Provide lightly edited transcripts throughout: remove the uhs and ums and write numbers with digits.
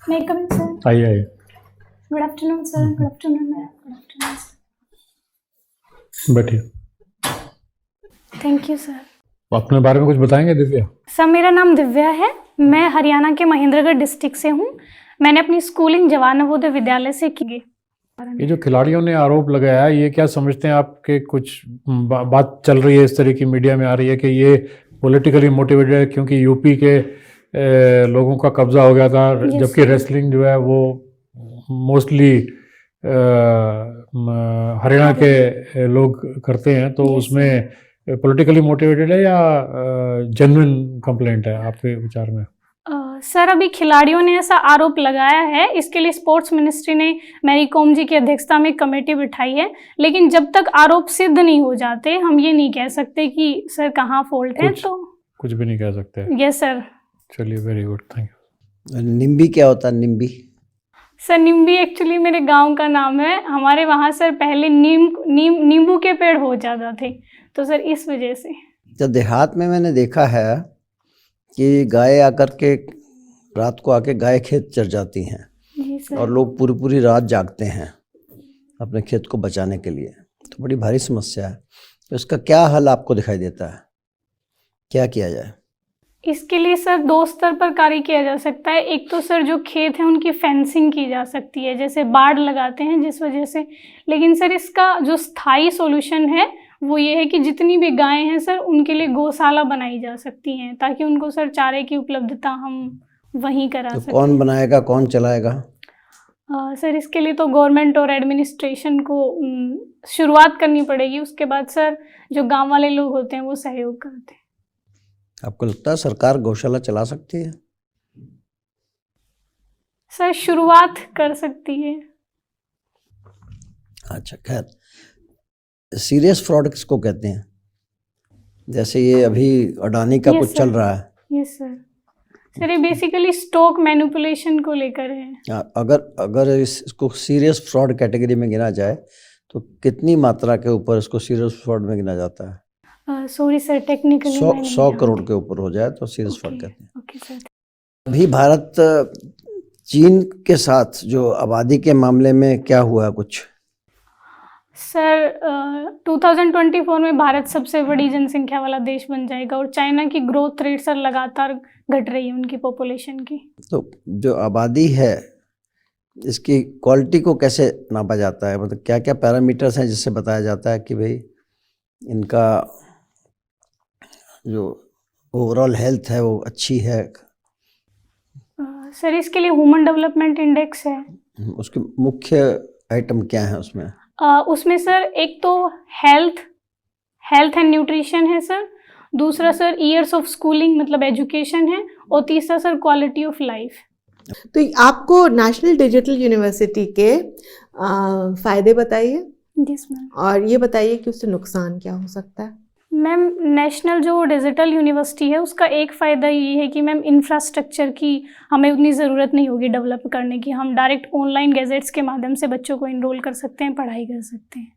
May I come in, sir? आइए आइए, Good afternoon, sir. Good afternoon, ma'am. Good afternoon, sir. बैठिए। Thank you, sir. अपने बारे में कुछ बताएंगे दिव्या? सर, मेरा नाम दिव्या है। मैं हरियाणा के महेंद्रगढ़ डिस्ट्रिक्ट से हूँ। मैंने अपनी स्कूलिंग जवाहर नवोदय विद्यालय से की है। ये जो खिलाड़ियों ने आरोप लगाया है, ये क्या समझते हैं आपके? कुछ बात चल रही है इस तरह की, मीडिया में आ रही है कि ये पॉलिटिकली मोटिवेटेड है क्योंकि यूपी के लोगों का कब्जा हो गया था, जबकि रेसलिंग जो है वो मोस्टली हरियाणा के लोग करते हैं, तो उसमें पॉलिटिकली मोटिवेटेड है या जेन्युइन कंप्लेंट है आपके विचार में? सर, अभी खिलाड़ियों ने ऐसा आरोप लगाया है, इसके लिए स्पोर्ट्स मिनिस्ट्री ने मैरी कॉम जी की अध्यक्षता में एक कमेटी बिठाई है, लेकिन जब तक आरोप सिद्ध नहीं हो जाते हम ये नहीं कह सकते कि सर कहाँ फॉल्ट है। तो कुछ भी नहीं कह सकते। Yes sir. चलिए, वेरी गुड, थैंक यू। निम्बी क्या होता है? निम्बी सर, निम्बी एक्चुअली मेरे गांव का नाम है। हमारे वहाँ सर पहले नींबू के पेड़ हो जाते थे, तो सर इस वजह से। जब देहात में मैंने देखा है कि गाय आकर के रात को आके गाय खेत चर जाती हैं जी सर। और लोग पूरी पूरी रात जागते हैं अपने खेत को बचाने के लिए, तो बड़ी भारी समस्या है। तो इसका क्या हल आपको दिखाई देता है? क्या किया जाए? इसके लिए सर दो स्तर पर कार्य किया जा सकता है। एक तो सर जो खेत है उनकी फेंसिंग की जा सकती है, जैसे बाड़ लगाते हैं जिस वजह से। लेकिन सर इसका जो स्थायी सॉल्यूशन है वो ये है कि जितनी भी गायें हैं सर उनके लिए गौशाला बनाई जा सकती हैं, ताकि उनको सर चारे की उपलब्धता हम वहीं करा तो सकें। कौन बनाएगा, कौन चलाएगा? सर इसके लिए तो गवर्नमेंट और एडमिनिस्ट्रेशन को शुरुआत करनी पड़ेगी, उसके बाद सर जो गांव वाले लोग होते हैं वो सहयोग करते हैं। आपको लगता है सरकार गौशाला चला सकती है? सर शुरुआत कर सकती है। अच्छा, खैर, सीरियस फ्रॉड किसको कहते हैं? जैसे ये अभी अडानी का कुछ चल रहा है। Yes sir. सर ये बेसिकली स्टॉक मैनिपुलेशन को लेकर है। अगर इसको सीरियस फ्रॉड कैटेगरी में गिना जाए तो कितनी मात्रा के ऊपर इसको सीरियस फ्रॉड में गिना जाता है? सॉरी सर, टेक्निकली 100 करोड़ के ऊपर हो जाए तो सीरियस फ्रॉड कहते हैं। Okay sir. अभी भारत चीन के साथ जो आबादी के मामले में क्या हुआ कुछ? सर 2024 में भारत सबसे बड़ी जनसंख्या वाला देश बन जाएगा और चाइना की ग्रोथ रेट सर लगातार घट रही है उनकी पॉपुलेशन की। तो जो आबादी है इसकी क्वालिटी को कैसे नापा जाता है? मतलब क्या क्या पैरामीटर्स हैं जिससे बताया जाता है कि भाई इनका जो ओवरऑल हेल्थ है वो अच्छी है? सर इसके लिए ह्यूमन डेवलपमेंट इंडेक्स है। उसके मुख्य आइटम क्या है उसमें? उसमें सर एक तो हेल्थ एंड न्यूट्रिशन है सर, दूसरा सर ईयर्स ऑफ स्कूलिंग मतलब एजुकेशन है, और तीसरा सर क्वालिटी ऑफ लाइफ। तो आपको नेशनल डिजिटल यूनिवर्सिटी के फ़ायदे बताइए। Yes ma'am. और ये बताइए कि उससे नुकसान क्या हो सकता है? मैम, नेशनल जो डिजिटल यूनिवर्सिटी है उसका एक फ़ायदा ये है कि मैम इंफ्रास्ट्रक्चर की हमें उतनी ज़रूरत नहीं होगी डेवलप करने की। हम डायरेक्ट ऑनलाइन गैजेट्स के माध्यम से बच्चों को इनरोल कर सकते हैं, पढ़ाई कर सकते हैं।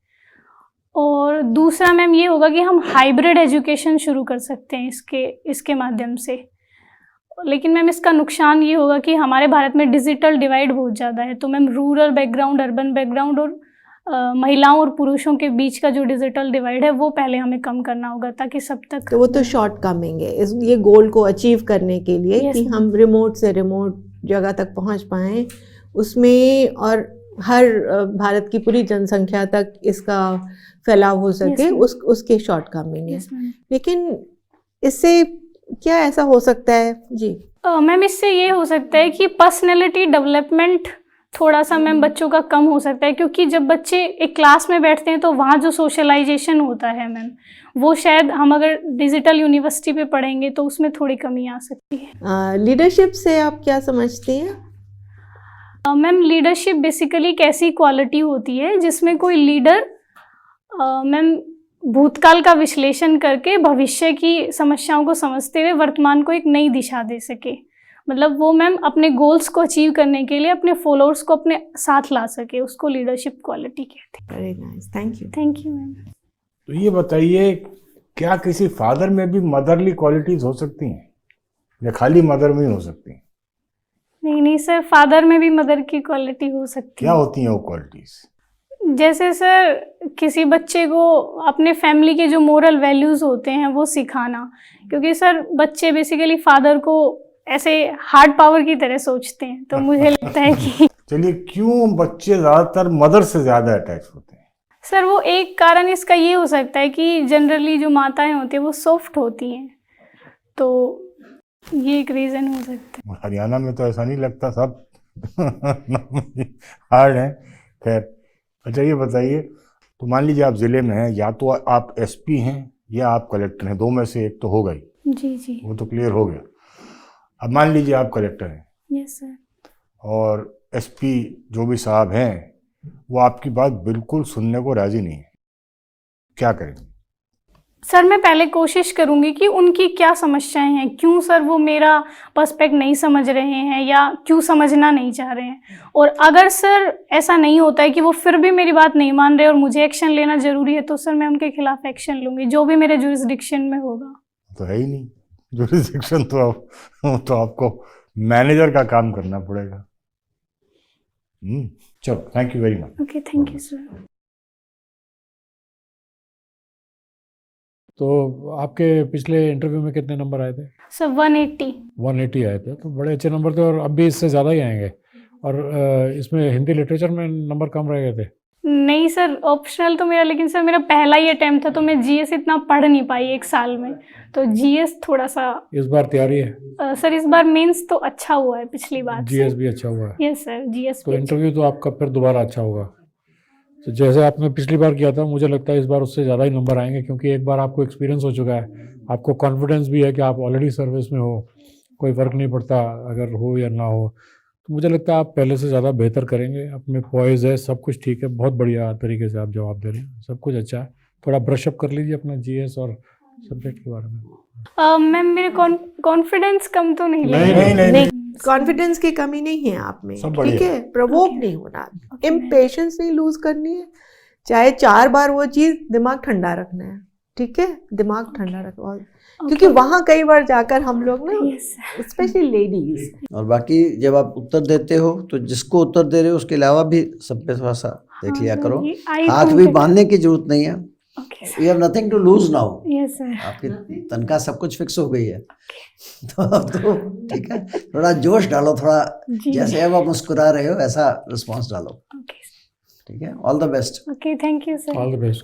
और दूसरा मैम ये होगा कि हम हाइब्रिड एजुकेशन शुरू कर सकते हैं इसके माध्यम से। लेकिन मैम इसका नुकसान ये होगा कि हमारे भारत में डिजिटल डिवाइड बहुत ज़्यादा है, तो ma'am rural background, urban background और महिलाओं और पुरुषों के बीच का जो डिजिटल डिवाइड है वो पहले हमें कम करना होगा, ताकि सब तक। तो वो तो शॉर्ट कमिंग है ये गोल को अचीव करने के लिए कि हम रिमोट से रिमोट जगह तक पहुंच पाएँ उसमें, और हर भारत की पूरी जनसंख्या तक इसका फैलाव हो सके, उसके शॉर्ट कमिंग है। लेकिन इससे क्या ऐसा हो सकता है? जी मैम, इससे ये हो सकता है कि पर्सनैलिटी डेवलपमेंट थोड़ा सा मैम बच्चों का कम हो सकता है, क्योंकि जब बच्चे एक क्लास में बैठते हैं तो वहाँ जो सोशलाइजेशन होता है मैम, वो शायद हम अगर डिजिटल यूनिवर्सिटी पे पढ़ेंगे तो उसमें थोड़ी कमी आ सकती है। लीडरशिप से आप क्या समझती हैं? मैम, लीडरशिप बेसिकली एक ऐसी क्वालिटी होती है जिसमें कोई लीडर मैम भूतकाल का विश्लेषण करके भविष्य की समस्याओं को समझते हुए वर्तमान को एक नई दिशा दे सके। मतलब वो मैम अपने गोल्स को अचीव करने के लिए अपने फॉलोअर्स को अपने साथ ला सके, उसको लीडरशिप क्वालिटी कहते हैं। Very nice, thank you. Thank you ma'am. तो ये बताइए, क्या किसी फादर में भी मदरली क्वालिटीज हो सकती हैं या खाली मदर में ही हो सकती हैं? नहीं नहीं सर, फादर में भी मदर की क्वालिटी हो सकती क्या है। होती हैं वो क्वालिटीज? जैसे सर किसी बच्चे को अपने फैमिली के जो मोरल वैल्यूज़ होते हैं वो सिखाना, क्योंकि सर बच्चे बेसिकली फादर को ऐसे हार्ड पावर की तरह सोचते हैं, तो मुझे लगता है कि चलिए, क्यों बच्चे ज्यादातर मदर से ज्यादा अटैच होते हैं? सर वो एक कारण इसका ये हो सकता है कि जनरली जो माताएं होती हैं वो सॉफ्ट होती हैं, तो ये एक रीज़न हो सकता है। हरियाणा में तो ऐसा नहीं लगता, सब हार्ड है। खैर, अच्छा ये बताइए, तो मान लीजिए आप जिले में हैं, या तो आप एसपी हैं या आप कलेक्टर हैं, दो में से एक तो होगा ही, जी जी। वो तो क्लियर हो गया। अब मान लीजिए आप कलेक्टर हैं यस सर। और एसपी जो भी साहब हैं वो आपकी बात बिल्कुल सुनने को राजी नहीं है, क्या करें? सर मैं पहले कोशिश करूंगी कि उनकी क्या समस्याएं हैं, क्यों सर वो मेरा पर्सपेक्ट नहीं समझ रहे हैं या क्यों समझना नहीं चाह रहे हैं। और अगर सर ऐसा नहीं होता है कि वो फिर भी मेरी बात नहीं मान रहे और मुझे एक्शन लेना ज़रूरी है, तो सर मैं उनके खिलाफ एक्शन लूँगी, जो भी मेरे जुरिस्डिक्शन में होगा। तो है ही नहीं जुरिस्डिक्शन, तो आपको मैनेजर का काम करना पड़ेगा। चलो, thank you very much. Okay, thank you sir. तो आपके पिछले इंटरव्यू में कितने नंबर आए थे? सर 180। 180 आए थे, तो बड़े अच्छे नंबर थे, और अब भी इससे ज़्यादा ही आएंगे। और इसमें हिंदी लिटरेचर में नंबर कम रह गए थे? नहीं सर, ऑप्शनल तो मेरा, लेकिन सर मेरा पहला ही अटेम्प्ट था, तो मैं जीएस इतना पढ़ नहीं पाई एक साल में, तो जीएस थोड़ा सा। इस बार तैयारी है? सर इस बार मेंस तो अच्छा हुआ है पिछली बार से। जीएस भी अच्छा हुआ है? यस सर, जीएस तो भी इंटरव्यू तो आपका फिर दोबारा अच्छा होगा। तो जैसे आपने पिछली बार किया था, मुझे लगता है इस बार उससे ज़्यादा ही नंबर आएंगे, क्योंकि एक बार आपको एक्सपीरियंस हो चुका है, आपको कॉन्फिडेंस भी है कि आप ऑलरेडी सर्विस में हो, कोई फ़र्क नहीं पड़ता अगर हो या ना हो। तो मुझे लगता है आप पहले से ज़्यादा बेहतर करेंगे। अपने पॉइज है, सब कुछ ठीक है, बहुत बढ़िया तरीके से आप जवाब दे रहे हैं, सब कुछ अच्छा है। थोड़ा ब्रशअप कर लीजिए अपना जीएस और सब्जेक्ट के बारे में। मैम मेरे कॉन्फिडेंस कम तो नहीं लग नहीं रहा। नहीं नहीं, नहीं, कॉन्फिडेंस की कमी नहीं है आप में, सब बढ़िया। ठीक है। प्रवोक नहीं होना, इम्पेशेंस नहीं लूज करनी है, चाहे 4 बार वो चीज, दिमाग ठंडा रखना है, ठीक है। दिमाग ठंडा रखो, क्योंकि वहां कई बार जाकर हम लोग ना, स्पेशली लेडीज। और बाकी जब आप उत्तर देते हो तो जिसको उत्तर दे रहे हो उसके अलावा भी सब पे थोड़ा सा देख लिया करो। हाथ भी बांधने की जरूरत नहीं है, you have nothing to lose now. Yes sir. आपकी तनख्वाह सब कुछ फिक्स हो गई है, तो ठीक है, थोड़ा जोश डालो, थोड़ा जैसे अब आप मुस्कुरा रहे हो ऐसा रिस्पॉन्स डालो, ठीक है। All the best. Okay, thank you sir. All the best.